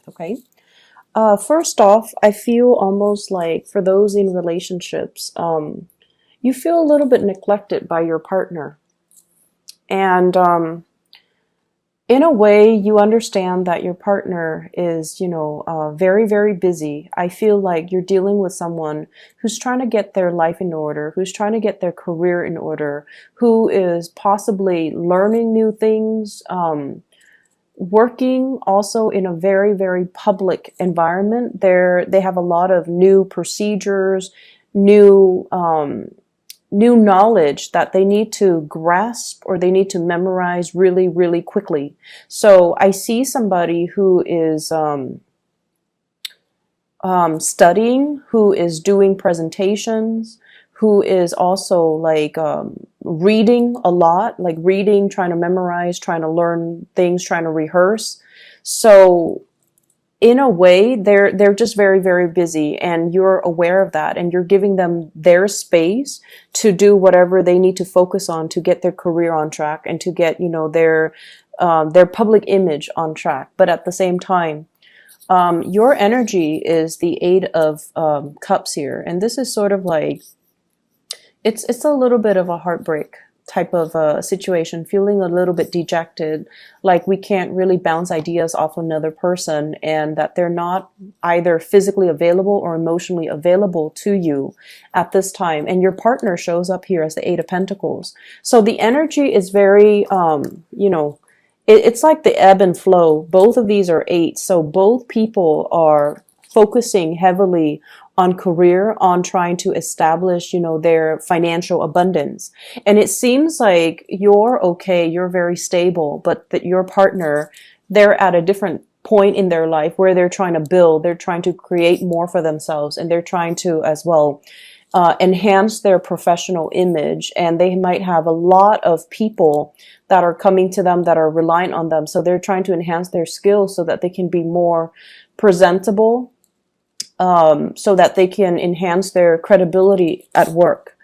Okay. First off, I feel almost like for those in relationships, you feel a little bit neglected by your partner. And in a way, you understand that your partner is, very, very busy. I feel like you're dealing with someone who's trying to get their life in order, who's trying to get their career in order, who is possibly learning new things, working also in a very, very public environment. They have a lot of new procedures, new new knowledge that they need to grasp or they need to memorize really, really quickly. So I see somebody who is studying, who is doing presentations, who is also like reading a lot, like reading, trying to memorize, trying to learn things, trying to rehearse. So in a way, they're just very, very busy, and you're aware of that, and you're giving them their space to do whatever they need to focus on to get their career on track and to get, their public image on track. But at the same time, your energy is the Eight of Cups here, and this is sort of like it's a little bit of a heartbreak type of situation, feeling a little bit dejected, like we can't really bounce ideas off another person, and that they're not either physically available or emotionally available to you at this time. And your partner shows up here as the Eight of Pentacles. So the energy is very, it's like the ebb and flow. Both of these are eights. So both people are focusing heavily on career, on trying to establish, their financial abundance. And it seems like you're okay, you're very stable, but that your partner, they're at a different point in their life where they're trying to build, they're trying to create more for themselves, and they're trying to as well enhance their professional image. And they might have a lot of people that are coming to them that are reliant on them. So they're trying to enhance their skills so that they can be more presentable, so that they can enhance their credibility at work.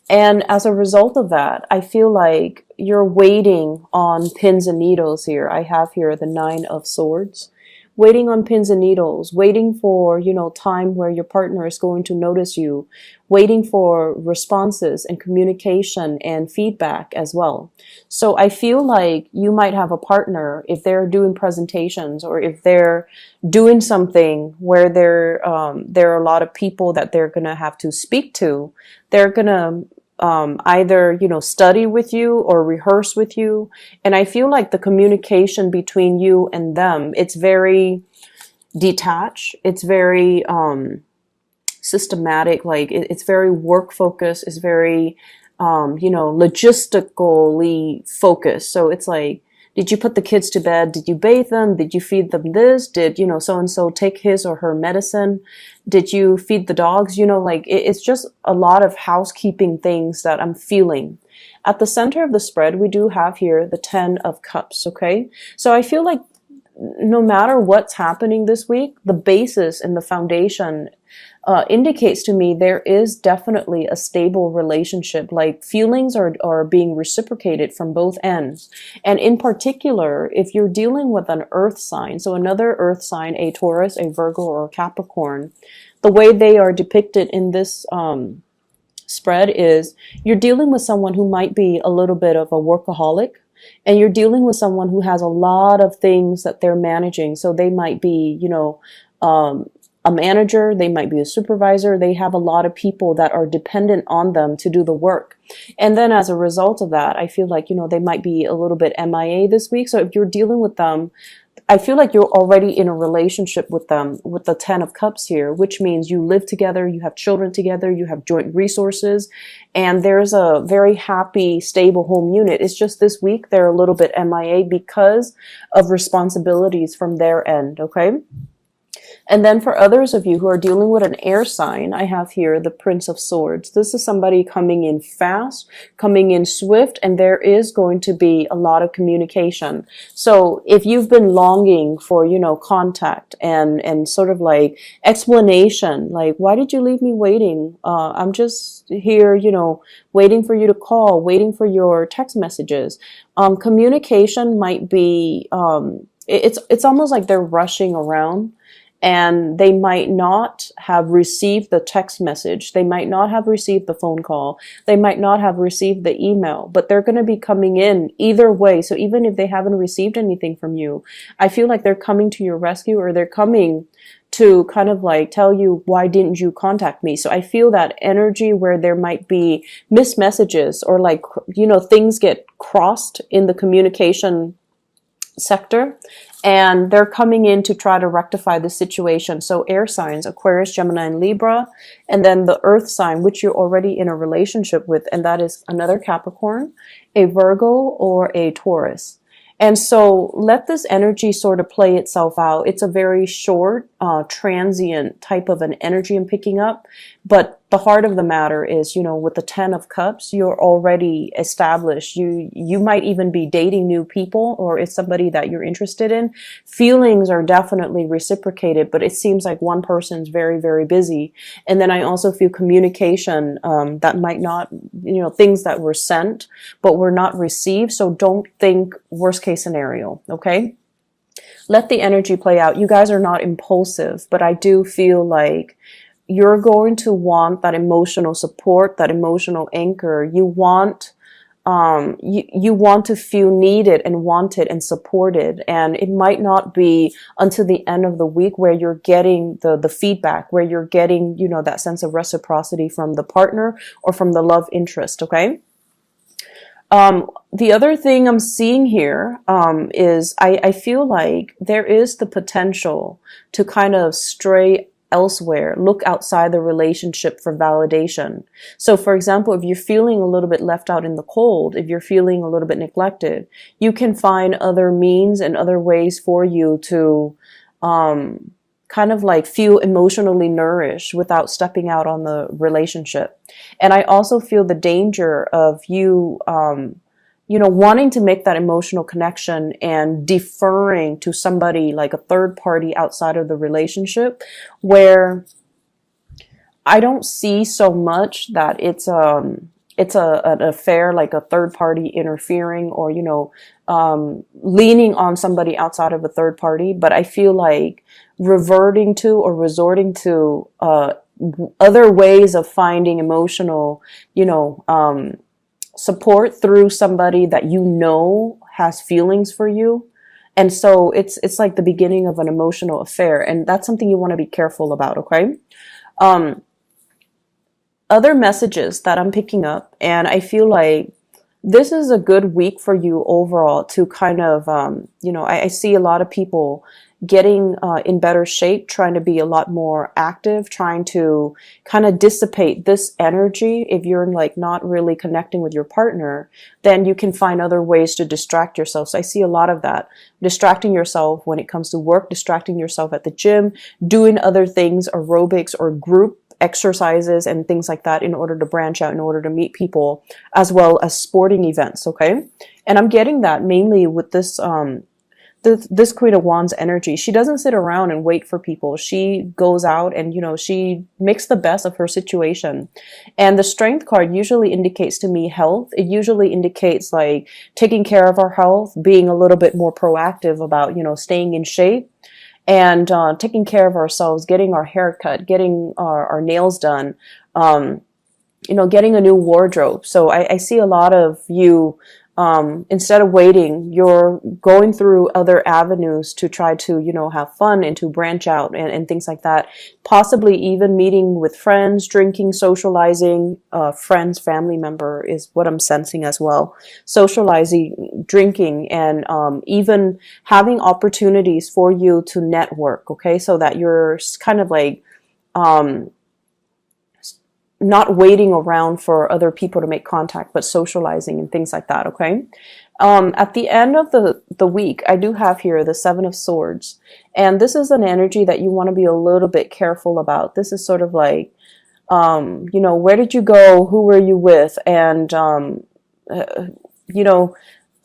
And as a result of that, I feel like you're waiting on pins and needles here. I have here the Nine of Swords. Waiting on pins and needles, waiting for, time where your partner is going to notice you, waiting for responses and communication and feedback as well. So I feel like you might have a partner, if they're doing presentations or if they're doing something where there are a lot of people that they're going to have to speak to, they're going to either, study with you or rehearse with you. And I feel like the communication between you and them, it's very detached. It's very systematic. Like it's very work focused. It's very, logistically focused. So it's like, did you put the kids to bed? Did you bathe them? Did you feed them this? Did, so-and-so take his or her medicine? Did you feed the dogs? It's just a lot of housekeeping things that I'm feeling. At the center of the spread, we do have here the Ten of Cups, okay? So I feel like no matter what's happening this week, the basis and the foundation indicates to me there is definitely a stable relationship. Like feelings are being reciprocated from both ends. And in particular, if you're dealing with an earth sign, so another earth sign, a Taurus, a Virgo, or a Capricorn, the way they are depicted in this spread is you're dealing with someone who might be a little bit of a workaholic, and you're dealing with someone who has a lot of things that they're managing. So they might be, a manager, they might be a supervisor, they have a lot of people that are dependent on them to do the work. And then as a result of that, I feel like, they might be a little bit MIA this week. So if you're dealing with them, I feel like you're already in a relationship with them with the Ten of Cups here, which means you live together, you have children together, you have joint resources, and there's a very happy, stable home unit. It's just this week they're a little bit MIA because of responsibilities from their end, okay? And then for others of you who are dealing with an air sign, I have here the Prince of Swords. This is somebody coming in fast, coming in swift, and there is going to be a lot of communication. So if you've been longing for, contact and sort of like explanation, like, why did you leave me waiting? I'm just here, waiting for you to call, waiting for your text messages. Communication might be, it's almost like they're rushing around, and they might not have received the text message. They might not have received the phone call. They might not have received the email, but they're going to be coming in either way. So even if they haven't received anything from you, I feel like they're coming to your rescue, or they're coming to kind of like tell you, why didn't you contact me? So I feel that energy where there might be missed messages, or like, things get crossed in the communication sector, and they're coming in to try to rectify the situation. So air signs, Aquarius, Gemini, and Libra, and then the earth sign, which you're already in a relationship with, and that is another Capricorn, a Virgo, or a Taurus. And so let this energy sort of play itself out. It's a very short, transient type of an energy I'm picking up. But the heart of the matter is, with the 10 of Cups, you're already established. You might even be dating new people, or it's somebody that you're interested in. Feelings are definitely reciprocated, but it seems like one person's very, very busy. And then I also feel communication that might not, things that were sent but were not received. So don't think worst case scenario, okay? Let the energy play out. You guys are not impulsive, but I do feel like you're going to want that emotional support, that emotional anchor. You want you want to feel needed and wanted and supported. And it might not be until the end of the week where you're getting the feedback, where you're getting, that sense of reciprocity from the partner or from the love interest, okay? The other thing I'm seeing here is I feel like there is the potential to kind of stray elsewhere, look outside the relationship for validation. So for example, if you're feeling a little bit left out in the cold, if you're feeling a little bit neglected, you can find other means and other ways for you to kind of like feel emotionally nourished without stepping out on the relationship. And I also feel the danger of you wanting to make that emotional connection and deferring to somebody like a third party outside of the relationship, where I don't see so much that it's an affair, like a third party interfering, or, leaning on somebody outside of a third party. But I feel like reverting to or resorting to other ways of finding emotional, support through somebody that has feelings for you. And so it's like the beginning of an emotional affair, and that's something you want to be careful about, okay? Other messages that I'm picking up, and I feel like this is a good week for you overall to kind of, I see a lot of people getting in better shape, trying to be a lot more active, trying to kind of dissipate this energy. If you're like not really connecting with your partner, then you can find other ways to distract yourself. So I see a lot of that. Distracting yourself when it comes to work, distracting yourself at the gym, doing other things, aerobics or group exercises and things like that, in order to branch out, in order to meet people, as well as sporting events, okay? And I'm getting that mainly with this this Queen of Wands energy. She doesn't sit around and wait for people. She goes out and, she makes the best of her situation. And the Strength card usually indicates to me health. It usually indicates like taking care of our health, being a little bit more proactive about, staying in shape, and taking care of ourselves, getting our hair cut, getting our nails done, getting a new wardrobe. So I see a lot of you, instead of waiting, you're going through other avenues to try to, have fun and to branch out and things like that. Possibly even meeting with friends, drinking, socializing, friends, family member is what I'm sensing as well. Socializing, drinking, and even having opportunities for you to network, okay? So that you're kind of like, not waiting around for other people to make contact, but socializing and things like that, okay? At the end of the week, I do have here the Seven of Swords. And this is an energy that you want to be a little bit careful about. This is sort of like, where did you go? Who were you with? And,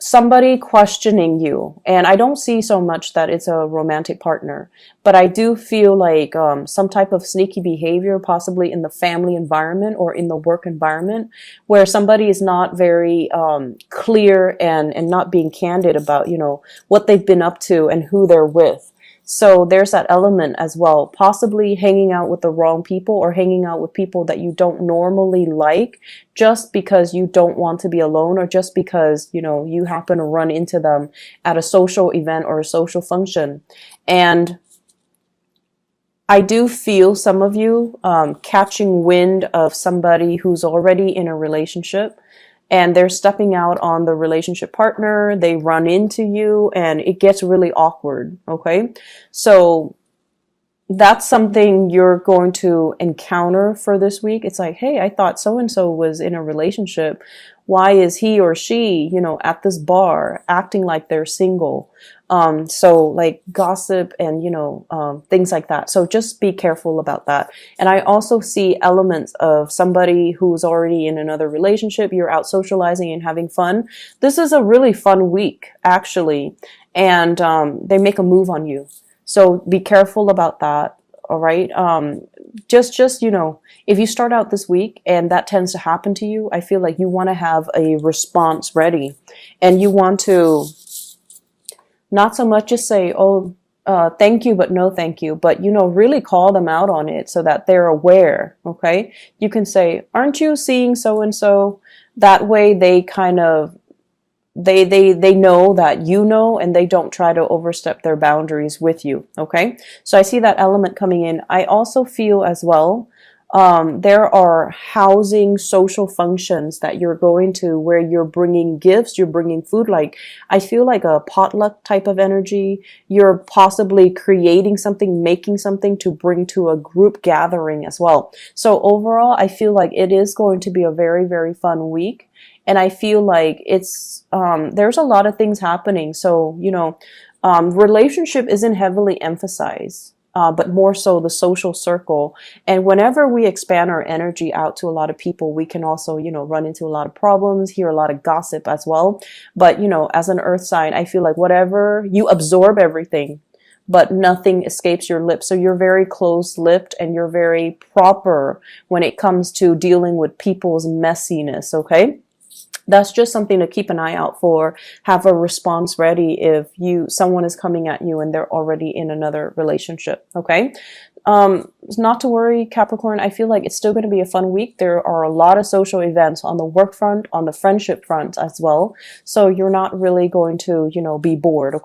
somebody questioning you. And I don't see so much that it's a romantic partner, but I do feel like some type of sneaky behavior, possibly in the family environment or in the work environment, where somebody is not very clear and not being candid about, what they've been up to and who they're with. So there's that element as well, possibly hanging out with the wrong people or hanging out with people that you don't normally like just because you don't want to be alone or just because, you happen to run into them at a social event or a social function. And I do feel some of you catching wind of somebody who's already in a relationship and they're stepping out on the relationship partner, they run into you and it gets really awkward, okay? So that's something you're going to encounter for this week. It's like, hey, I thought so-and-so was in a relationship. Why is he or she, at this bar acting like they're single? So like gossip and, things like that. So just be careful about that. And I also see elements of somebody who's already in another relationship. You're out socializing and having fun. This is a really fun week, actually. And, they make a move on you. So be careful about that. All right. Just, if you start out this week and that tends to happen to you, I feel like you want to have a response ready and you want to not so much just say, oh, thank you, but no thank you, but, really call them out on it so that they're aware. Okay. You can say, aren't you seeing so-and-so? That way they kind of, they know that and they don't try to overstep their boundaries with you. Okay. So I see that element coming in. I also feel as well, there are housing social functions that you're going to where you're bringing gifts, you're bringing food. Like I feel like a potluck type of energy. You're possibly creating something, making something to bring to a group gathering as well. So overall, I feel like it is going to be a very, very fun week. And I feel like it's, there's a lot of things happening. So, relationship isn't heavily emphasized, but more so the social circle. And whenever we expand our energy out to a lot of people, we can also, run into a lot of problems, hear a lot of gossip as well. But, as an earth sign, I feel like whatever you absorb everything, but nothing escapes your lips. So you're very close-lipped and you're very proper when it comes to dealing with people's messiness. Okay. That's just something to keep an eye out for. Have a response ready if someone is coming at you and they're already in another relationship. Okay. Not to worry, Capricorn. I feel like it's still going to be a fun week. There are a lot of social events on the work front, on the friendship front as well. So you're not really going to, be bored.